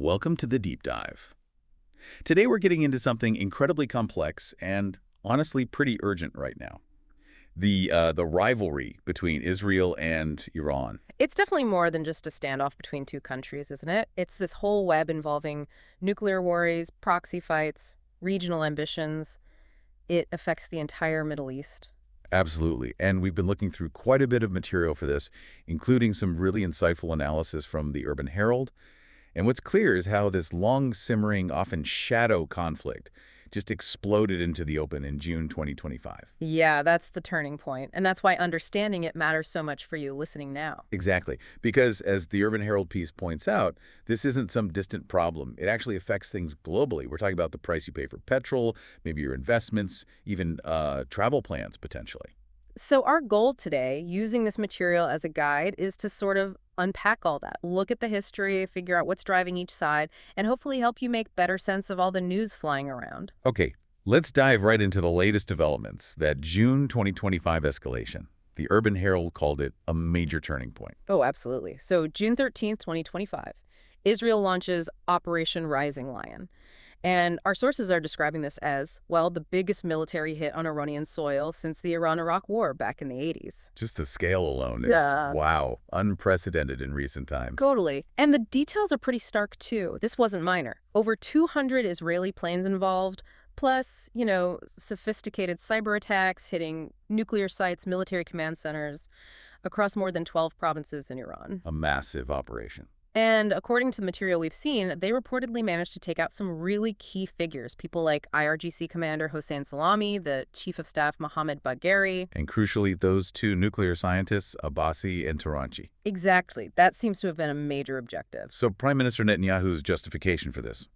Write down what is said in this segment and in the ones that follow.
Welcome to the Deep Dive. Today we're getting into something incredibly complex and honestly pretty urgent right now. The rivalry between Israel and Iran. It's definitely more than just a standoff between two countries, isn't it? It's this whole web involving nuclear worries, proxy fights, regional ambitions. It affects the entire Middle East. Absolutely. And we've been looking through quite a bit of material for this, including some really insightful analysis from the Urban Herald. And what's clear is how this long-simmering, often shadow conflict just exploded into the open in June 2025. Yeah, that's the turning point, and that's why understanding it matters so much for you listening now. Exactly. Because as the Urban Herald piece points out, this isn't some distant problem. It actually affects things globally. We're talking about the price you pay for petrol, maybe your investments, even travel plans potentially. So our goal today, using this material as a guide, is to sort of unpack all that, look at the history, figure out what's driving each side, and hopefully help you make better sense of all the news flying around. Okay, let's dive right into the latest developments, that June 2025 escalation. The Urban Herald called it a major turning point. Oh, absolutely. So June 13th, 2025, Israel launches Operation Rising Lion. And our sources are describing this as, well, the biggest military hit on Iranian soil since the Iran-Iraq War back in the 80s. Just the scale alone is, Yeah. wow, unprecedented in recent times. Totally. And the details are pretty stark, too. This wasn't minor. Over 200 Israeli planes involved, plus, sophisticated cyber attacks hitting nuclear sites, military command centers across more than 12 provinces in Iran. A massive operation. And according to the material we've seen, they reportedly managed to take out some really key figures. People like IRGC Commander Hossein Salami, the Chief of Staff Mohammad Bagheri. And crucially, those two nuclear scientists, Abbasi and Taranchi. Exactly. That seems to have been a major objective. So Prime Minister Netanyahu's justification for this,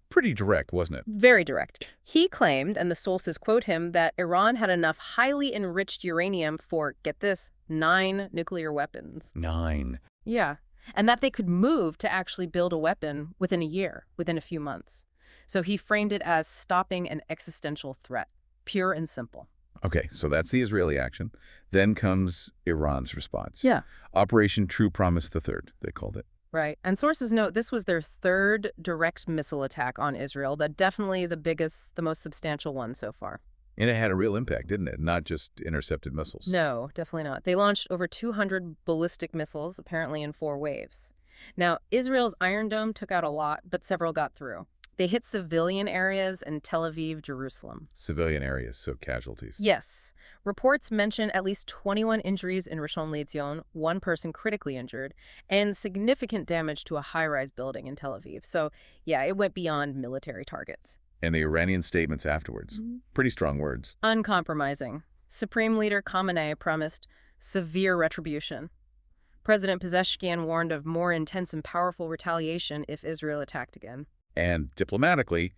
pretty direct, wasn't it? Very direct. He claimed, and the sources quote him, that Iran had enough highly enriched uranium for, get this, 9 nuclear weapons. 9. Yeah. And that they could move to actually build a weapon within a year, within a few months. So he framed it as stopping an existential threat, pure and simple. Okay, so that's the Israeli action. Then comes Iran's response. Yeah. Operation True Promise the Third, they called it. Right. And sources note this was their third direct missile attack on Israel, but definitely the biggest, the most substantial one so far. And it had a real impact, didn't it? Not just intercepted missiles. No, definitely not. They launched over 200 ballistic missiles, apparently in 4 waves. Now, Israel's Iron Dome took out a lot, but several got through. They hit civilian areas in Tel Aviv, Jerusalem. Civilian areas, so casualties. Yes. Reports mention at least 21 injuries in Rishon LeZion, 1 person critically injured, and significant damage to a high-rise building in Tel Aviv. So, yeah, it went beyond military targets. And the Iranian statements afterwards. Pretty strong words. Uncompromising. Supreme Leader Khamenei promised severe retribution. President Pezeshkian warned of more intense and powerful retaliation if Israel attacked again. And diplomatically,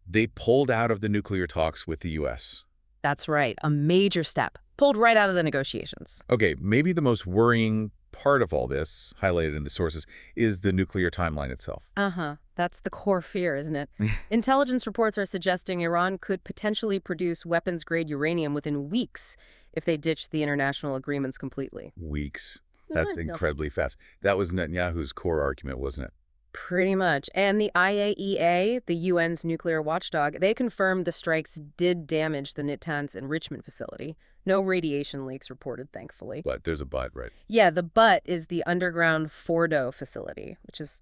they pulled out of the nuclear talks with the U.S. That's right. A major step. Pulled right out of the negotiations. Okay, maybe the most worrying part of all this, highlighted in the sources, is the nuclear timeline itself. That's the core fear, isn't it? Intelligence reports are suggesting Iran could potentially produce weapons-grade uranium within weeks if they ditch the international agreements completely. Weeks. That's No. incredibly fast. That was Netanyahu's core argument, wasn't it? Pretty much. And the IAEA, the UN's nuclear watchdog, they confirmed the strikes did damage the Natanz enrichment facility. No radiation leaks reported, thankfully. But there's a but, right? Yeah, the but is the underground Fordo facility, which is,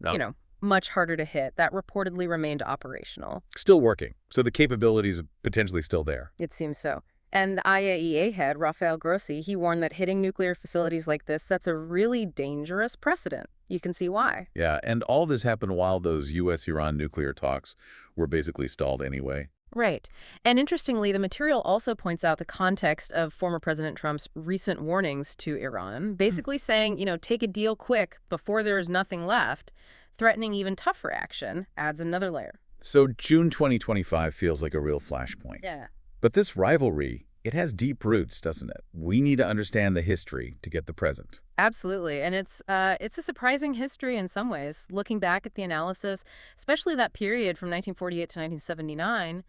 much harder to hit. That reportedly remained operational. Still working. So the capabilities are potentially still there. It seems so. And the IAEA head, Rafael Grossi, he warned that hitting nuclear facilities like this sets a really dangerous precedent. You can see why. Yeah, and all this happened while those U.S.-Iran nuclear talks were basically stalled anyway. Right. And interestingly, the material also points out the context of former President Trump's recent warnings to Iran, basically saying, take a deal quick before there is nothing left. Threatening even tougher action adds another layer. So June 2025 feels like a real flashpoint. Yeah. But this rivalry, it has deep roots, doesn't it? We need to understand the history to get the present. Absolutely. And it's a surprising history in some ways. Looking back at the analysis, especially that period from 1948 to 1979,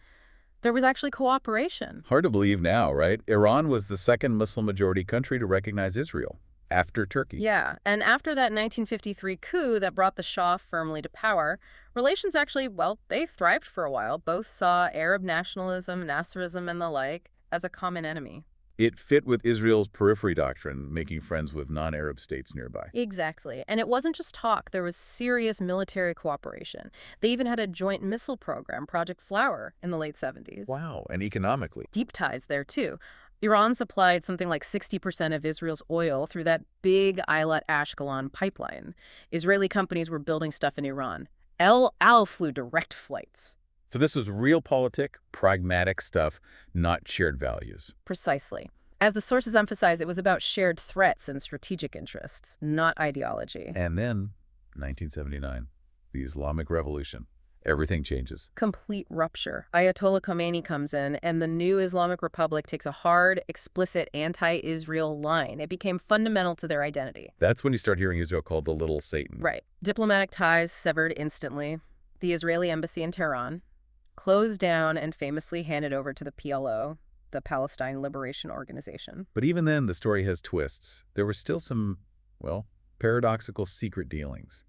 there was actually cooperation. Hard to believe now, right? Iran was the second Muslim-majority country to recognize Israel. after Turkey. Yeah, and after that 1953 coup that brought the Shah firmly to power, relations actually, well, they thrived for a while. Both saw Arab nationalism, Nasserism, and the like as a common enemy. It fit with Israel's periphery doctrine, making friends with non-Arab states nearby. Exactly. And it wasn't just talk, there was serious military cooperation. They even had a joint missile program, Project Flower, in the late 70s. Wow, and economically. Deep ties there, too. Iran supplied something like 60% of Israel's oil through that big Eilat-Ashkelon pipeline. Israeli companies were building stuff in Iran. El Al flew direct flights. So this was realpolitik, pragmatic stuff, not shared values. Precisely. As the sources emphasize, it was about shared threats and strategic interests, not ideology. And then, 1979, the Islamic Revolution. Everything changes. Complete rupture. Ayatollah Khomeini comes in, and the new Islamic Republic takes a hard, explicit anti-Israel line. It became fundamental to their identity. That's when you start hearing Israel called the Little Satan. Right. Diplomatic ties severed instantly. The Israeli embassy in Tehran closed down and famously handed over to the PLO, the Palestine Liberation Organization. But even then, the story has twists. There were still some, well, paradoxical secret dealings,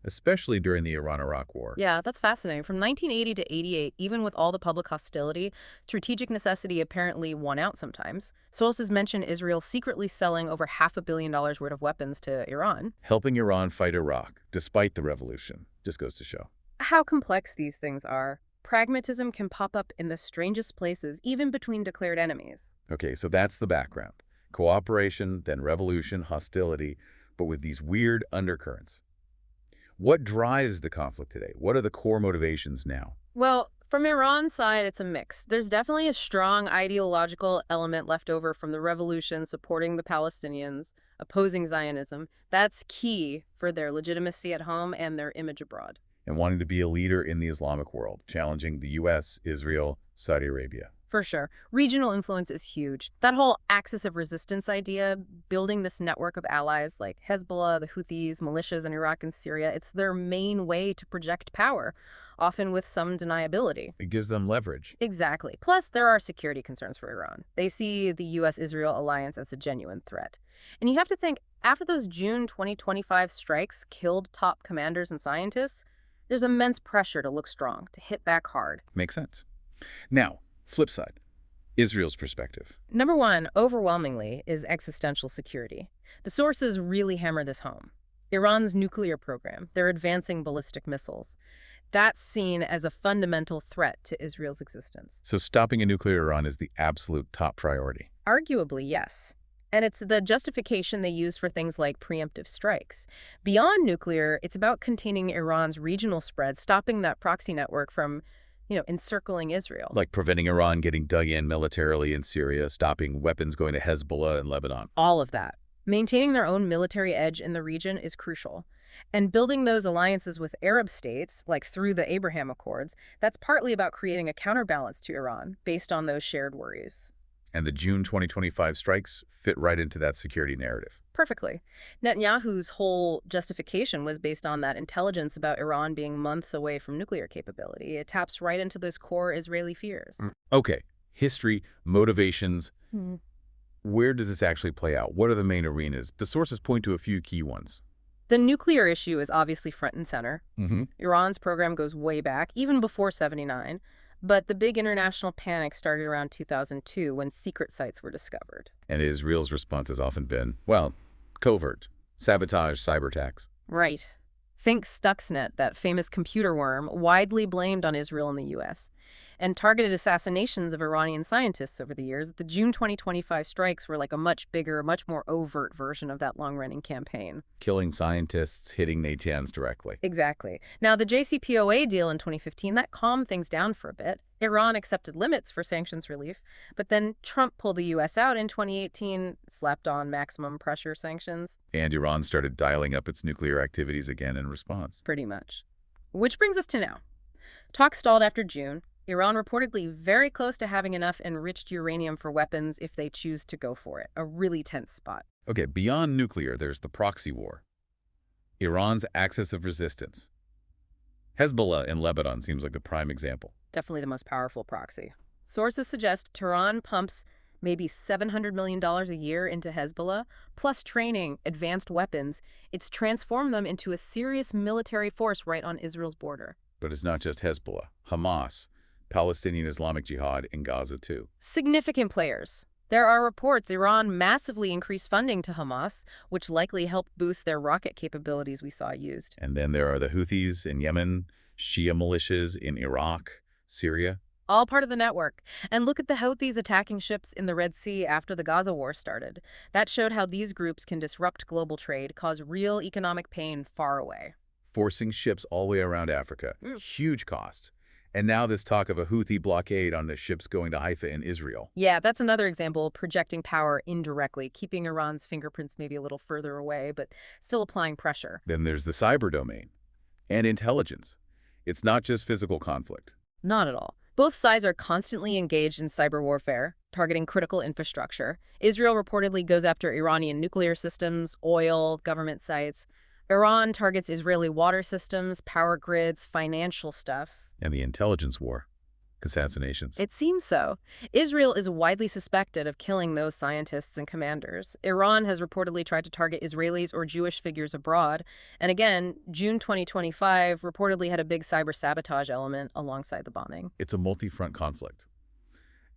especially during the Iran-Iraq War. Yeah, that's fascinating. From 1980 to 88, even with all the public hostility, strategic necessity apparently won out sometimes. Sources mention Israel secretly selling over $500 million worth of weapons to Iran. Helping Iran fight Iraq, despite the revolution, just goes to show How complex these things are. Pragmatism can pop up in the strangest places, even between declared enemies. Okay, so that's the background. Cooperation, then revolution, hostility, but with these weird undercurrents. What drives the conflict today? What are the core motivations now? Well, from Iran's side, it's a mix. There's definitely a strong ideological element left over from the revolution supporting the Palestinians, opposing Zionism. That's key for their legitimacy at home and their image abroad. And wanting to be a leader in the Islamic world, challenging the U.S., Israel, Saudi Arabia. For sure. Regional influence is huge. That whole axis of resistance idea, building this network of allies like Hezbollah, the Houthis, militias in Iraq and Syria, it's their main way to project power, often with some deniability. It gives them leverage. Exactly. Plus, there are security concerns for Iran. They see the U.S.-Israel alliance as a genuine threat. And you have to think, after those June 2025 strikes killed top commanders and scientists, there's immense pressure to look strong, to hit back hard. Makes sense. Now, flip side, Israel's perspective. Number one, overwhelmingly, is existential security. The sources really hammer this home. Iran's nuclear program, they're advancing ballistic missiles. That's seen as a fundamental threat to Israel's existence. So stopping a nuclear Iran is the absolute top priority. Arguably, yes. And it's the justification they use for things like preemptive strikes. Beyond nuclear, it's about containing Iran's regional spread, stopping that proxy network from, encircling Israel. Like preventing Iran getting dug in militarily in Syria, stopping weapons going to Hezbollah and Lebanon. All of that. Maintaining their own military edge in the region is crucial. And building those alliances with Arab states, like through the Abraham Accords, that's partly about creating a counterbalance to Iran based on those shared worries. And the June 2025 strikes fit right into that security narrative. Perfectly. Netanyahu's whole justification was based on that intelligence about Iran being months away from nuclear capability. It taps right into those core Israeli fears. Okay, history, motivations. Where does this actually play out? What are the main arenas? The sources point to a few key ones. The nuclear issue is obviously front and center. Iran's program goes way back, even before '79. But the big international panic started around 2002 when secret sites were discovered. And Israel's response has often been, well, covert, sabotage, cyber attacks. Right. Think Stuxnet, that famous computer worm, widely blamed on Israel and the U.S., and targeted assassinations of Iranian scientists over the years. The June 2025 strikes were like a much bigger, much more overt version of that long-running campaign. Killing scientists, hitting Natanz directly. Exactly. Now, the JCPOA deal in 2015, that calmed things down for a bit. Iran accepted limits for sanctions relief, but then Trump pulled the U.S. out in 2018, slapped on maximum pressure sanctions. And Iran started dialing up its nuclear activities again in response. Pretty much. Which brings us to now. Talks stalled after June. Iran reportedly very close to having enough enriched uranium for weapons if they choose to go for it. A really tense spot. Okay, beyond nuclear, there's the proxy war. Iran's axis of resistance. Hezbollah in Lebanon seems like the prime example. Definitely the most powerful proxy. Sources suggest Tehran pumps maybe $700 million a year into Hezbollah, plus training, advanced weapons. It's transformed them into a serious military force right on Israel's border. But it's not just Hezbollah. Hamas, Palestinian Islamic Jihad in Gaza too. Significant players. There are reports Iran massively increased funding to Hamas, which likely helped boost their rocket capabilities we saw used. And then there are the Houthis in Yemen, Shia militias in Iraq, Syria. All part of the network. And look at the Houthis attacking ships in the Red Sea after the Gaza war started. That showed how these groups can disrupt global trade, cause real economic pain far away. Forcing ships all the way around Africa. Huge costs. And now this talk of a Houthi blockade on the ships going to Haifa in Israel. Yeah, that's another example of projecting power indirectly, keeping Iran's fingerprints maybe a little further away, but still applying pressure. Then there's the cyber domain and intelligence. It's not just physical conflict. Not at all. Both sides are constantly engaged in cyber warfare, targeting critical infrastructure. Israel reportedly goes after Iranian nuclear systems, oil, government sites. Iran targets Israeli water systems, power grids, financial stuff. And the intelligence war. Assassinations. It seems so. Israel is widely suspected of killing those scientists and commanders. Iran has reportedly tried to target Israelis or Jewish figures abroad. And again, June 2025 reportedly had a big cyber sabotage element alongside the bombing. It's a multi-front conflict.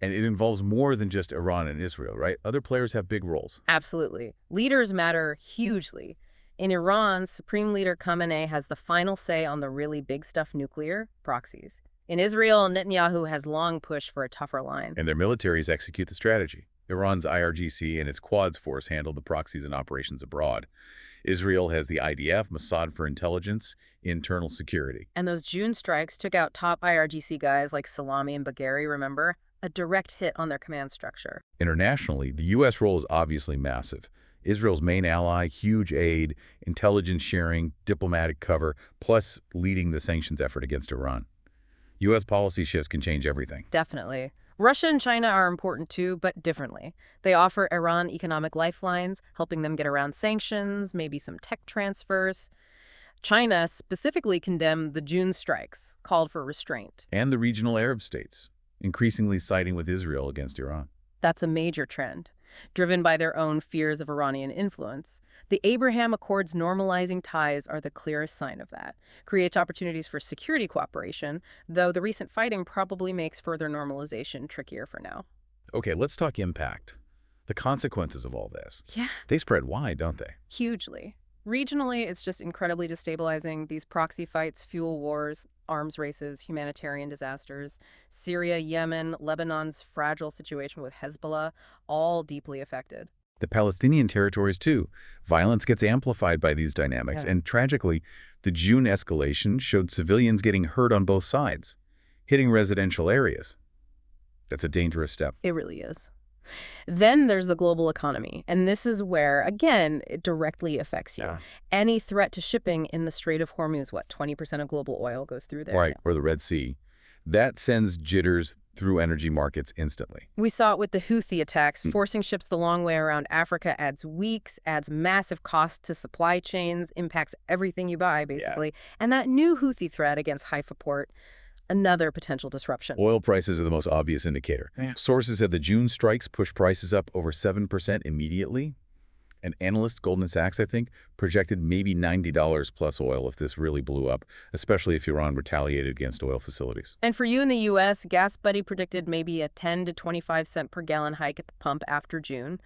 And it involves more than just Iran and Israel, right? Other players have big roles. Absolutely. Leaders matter hugely. In Iran, Supreme Leader Khamenei has the final say on the really big stuff nuclear, proxies. In Israel, Netanyahu has long pushed for a tougher line. And their militaries execute the strategy. Iran's IRGC and its Quds force handle the proxies and operations abroad. Israel has the IDF, Mossad for intelligence, internal security. And those June strikes took out top IRGC guys like Salami and Bagheri, remember? A direct hit on their command structure. Internationally, the U.S. role is obviously massive. Israel's main ally, huge aid, intelligence sharing, diplomatic cover, plus leading the sanctions effort against Iran. U.S. policy shifts can change everything. Definitely. Russia and China are important too, but differently. They offer Iran economic lifelines, helping them get around sanctions, maybe some tech transfers. China specifically condemned the June strikes, called for restraint. And the regional Arab states, increasingly siding with Israel against Iran. That's a major trend, driven by their own fears of Iranian influence. The Abraham Accords normalizing ties are the clearest sign of that. Creates opportunities for security cooperation, though the recent fighting probably makes further normalization trickier for now. Okay, let's talk impact. The consequences of all this. Yeah. They spread wide, don't they? Hugely. Regionally, it's just incredibly destabilizing. These proxy fights fuel wars, arms races, humanitarian disasters. Syria, Yemen, Lebanon's fragile situation with Hezbollah, all deeply affected. The Palestinian territories, too. Violence gets amplified by these dynamics, Yeah. and tragically, the June escalation showed civilians getting hurt on both sides, hitting residential areas. That's a dangerous step. It really is. Then there's the global economy, and this is where, again, it directly affects you. Yeah. Any threat to shipping in the Strait of Hormuz, 20% of global oil goes through there. Right, or the Red Sea. That sends jitters through energy markets instantly. We saw it with the Houthi attacks. Forcing ships the long way around Africa adds weeks, adds massive cost to supply chains, impacts everything you buy, basically. And that new Houthi threat against Haifa port, another potential disruption. Oil prices are the most obvious indicator. Sources said the June strikes pushed prices up over 7% immediately. And analyst, Goldman Sachs, I think, projected maybe $90 plus oil if this really blew up, especially if Iran retaliated against oil facilities. And for you in the U.S., Gas Buddy predicted maybe a 10 to 25 cent per gallon hike at the pump after June.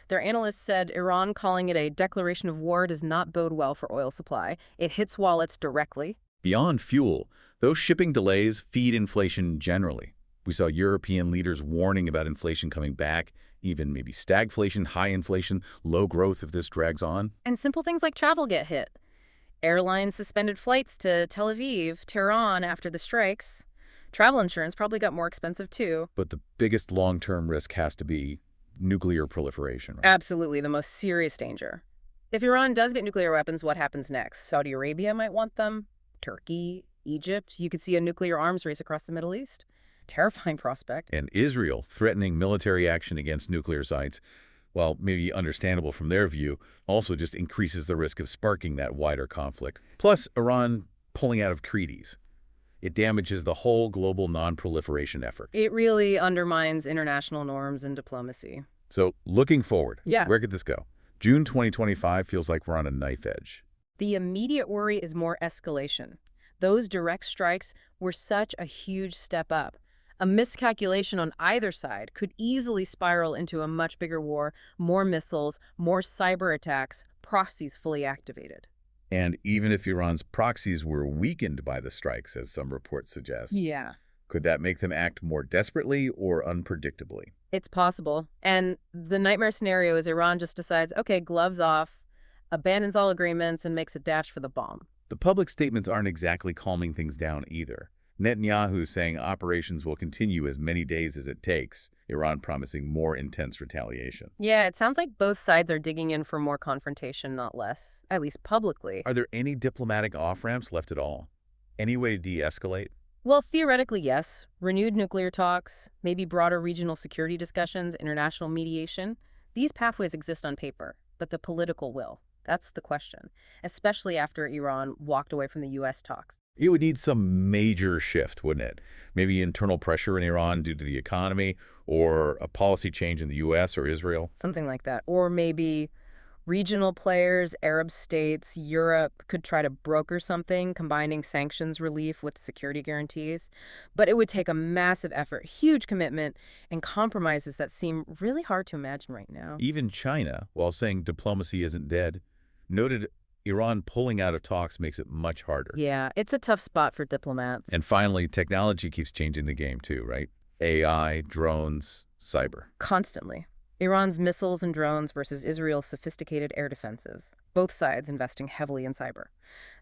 Their analysts said Iran calling it a declaration of war does not bode well for oil supply. It hits wallets directly. Beyond fuel, those shipping delays feed inflation generally. We saw European leaders warning about inflation coming back, even maybe stagflation, high inflation, low growth if this drags on. And simple things like travel get hit. Airlines suspended flights to Tel Aviv, Tehran after the strikes. Travel insurance probably got more expensive too. But the biggest long-term risk has to be nuclear proliferation, right? Absolutely, the most serious danger. If Iran does get nuclear weapons, what happens next? Saudi Arabia might want them. Turkey, Egypt. You could see a nuclear arms race across the Middle East. Terrifying prospect. And Israel threatening military action against nuclear sites, while maybe understandable from their view, also just increases the risk of sparking that wider conflict. Plus, Iran pulling out of treaties. It damages the whole global non-proliferation effort. It really undermines international norms and diplomacy. So looking forward, Yeah. where could this go? June 2025 feels like we're on a knife edge. The immediate worry is more escalation. Those direct strikes were such a huge step up. A miscalculation on either side could easily spiral into a much bigger war, more missiles, more cyber attacks, proxies fully activated. And even if Iran's proxies were weakened by the strikes, as some reports suggest, Yeah. could that make them act more desperately or unpredictably? It's possible. And the nightmare scenario is Iran just decides, okay, gloves off, abandons all agreements, and makes a dash for the bomb. The public statements aren't exactly calming things down either. Netanyahu saying operations will continue as many days as it takes, Iran promising more intense retaliation. Yeah, it sounds like both sides are digging in for more confrontation, not less, at least publicly. Are there any diplomatic off-ramps left at all? Any way to de-escalate? Well, theoretically, yes. Renewed nuclear talks, maybe broader regional security discussions, international mediation. These pathways exist on paper, but the political will. That's the question, especially after Iran walked away from the U.S. talks. It would need some major shift, wouldn't it? Maybe internal pressure in Iran due to the economy, or a policy change in the U.S. or Israel. Something like that. Or maybe regional players, Arab states, Europe could try to broker something, combining sanctions relief with security guarantees. But it would take a massive effort, huge commitment, and compromises that seem really hard to imagine right now. Even China, while saying diplomacy isn't dead, noted Iran pulling out of talks makes it much harder. Yeah, it's a tough spot for diplomats. And finally, technology keeps changing the game too, right? AI, drones, cyber. Constantly. Iran's missiles and drones versus Israel's sophisticated air defenses. Both sides investing heavily in cyber.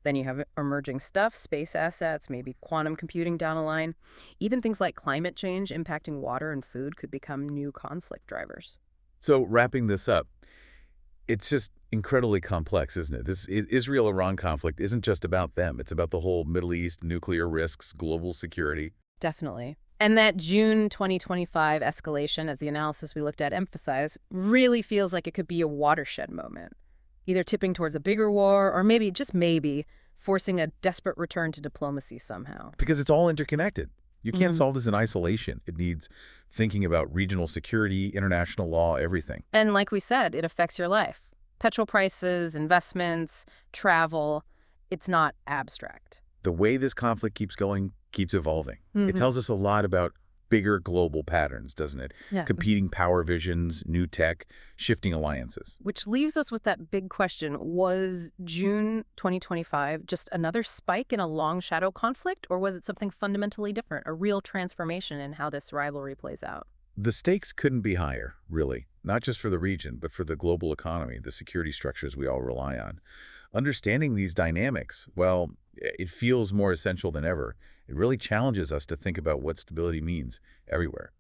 Then you have emerging stuff, space assets, maybe quantum computing down the line. Even things like climate change impacting water and food could become new conflict drivers. So wrapping this up, it's just incredibly complex, isn't it? This Israel-Iran conflict isn't just about them. It's about the whole Middle East, nuclear risks, global security. Definitely. And that June 2025 escalation, as the analysis we looked at emphasized, really feels like it could be a watershed moment, either tipping towards a bigger war or maybe, just maybe, forcing a desperate return to diplomacy somehow. Because it's all interconnected. You can't Mhm. solve this in isolation. It needs thinking about regional security, international law, everything. And like we said, it affects your life. Petrol prices, investments, travel. It's not abstract. The way this conflict keeps going keeps evolving. It Mhm. tells us a lot about bigger global patterns, doesn't it? Yeah. Competing power visions, new tech, shifting alliances. Which leaves us with that big question. Was June 2025 just another spike in a long shadow conflict, or was it something fundamentally different, a real transformation in how this rivalry plays out? The stakes couldn't be higher, really, not just for the region, but for the global economy, the security structures we all rely on. Understanding these dynamics, well, it feels more essential than ever. It really challenges us to think about what stability means everywhere.